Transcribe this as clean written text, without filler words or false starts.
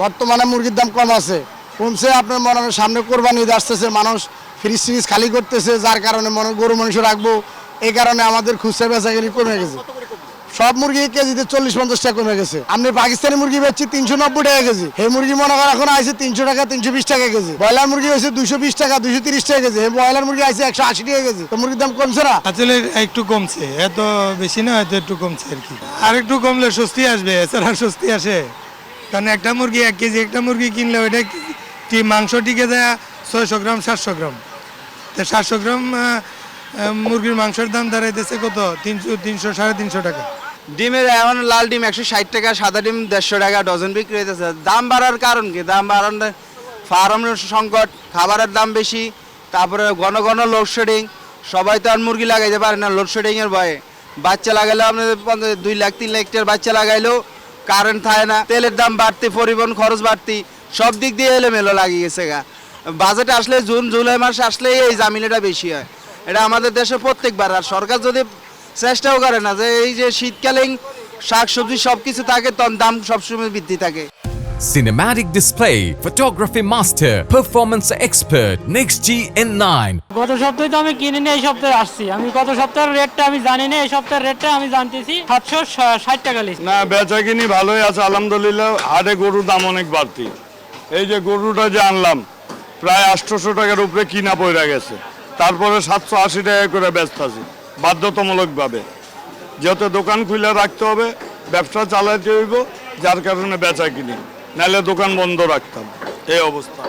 বর্তমানে মুরগির দাম কম আছে, কমছে। আপনার মনে হয় সামনে কোরবানি ঈদ আসতেছে, মানুষ ফ্রিজ সিরিজ খালি করতেছে, যার কারণে মনে গরু মানুষ রাখবো, এই কারণে আমাদের খুচরা বেচাকেনি কমে গেছে। সব মুরগি কেজিতে 40-50 টাকা কমে গেছে। আপনি পাকিস্তানি মুরগি বেচছি 390 টাকা কেজি, এই মুরগি মনে করেন এখন আছে 300 টাকা 320 টাকা কেজি। ব্রয়লার মুরগি হয়েছে 220 টাকা 230 টাকা কেজি, এই ব্রয়লার মুরগি আছে 180 টাকা কেজি। তো মুরগির দাম কমছে না? আসলে একটু কমছে, এত বেশি না, হয়তো একটু কমছে আর কি। আর একটু কমলে স্বস্তি আসবে, এছাড়া স্বস্তি আসে? কারণ একটা মুরগি 1 কেজি, একটা মুরগি কিনলে ওইটা মাংস টিকে যায় 600 গ্রাম 700 গ্রাম। তো 700 গ্রাম মুরগির মাংসের দাম দাঁড়াইতেছে কত? 300 350 টাকা। ডিমের এখন লাল ডিম 160 টাকা, সাদা ডিম 150 টাকা ডজন বিক্রি হইতেছে। দাম বাড়ার কারণ কি? দাম বাড়ানোর ফার্মের সংকট, খাবারের দাম বেশি, তারপরে ঘন ঘন লোডশেডিং। সবাই তো আর মুরগি লাগাইতে পারে না লোডশেডিংয়ের ভয়ে। বাচ্চা লাগাইলেও আপনাদের 2 লাখ 3 লাখ টাকার বাচ্চা লাগাইলেও কারেন্ট থাকে না, তেলের দাম বাড়তি, পরিবহন খরচ বাড়তি, সব দিক দিয়ে এলোমেলো লাগিয়ে গেছে গা। বাজেট আসলে জুন জুলাই মাস আসলেই এই জামিলাটা বেশি হয়। এটা আমাদের দেশে প্রত্যেকবার। আর সরকার যদি চেষ্টাও করে না যে এই যে শীতকালীন শাকসবজি সবকিছু থাকে, তখন দাম সবসময় বৃদ্ধি থাকে। Cinematic display, photography master, performance expert, Next G N9. গত সপ্তাহে তো আমি কিনিনি, এই সপ্তাহে আসছি। আমি গত সপ্তাহের রেটটা আমি জানি না, এই সপ্তাহের রেটটা আমি জানতেছি 760 টাকা লিস্ট। না, বেচা কিনি ভালোই আছে আলহামদুলিল্লাহ। হাটে গরুর দাম অনেক বাড়তি। এই যে গরুটা যে আনলাম প্রায় 800 টাকার উপরে কিনা পড়ে গেছে, তারপরে 780 টাকা করে বেচতেছি বাধ্যতামূলকভাবে। যেহেতু দোকান খুলে রাখতে হবে, ব্যবসা চালাতে হইব, যার কারণে বেচা কিনি, নাহলে দোকান বন্ধ রাখতাম। এই অবস্থা।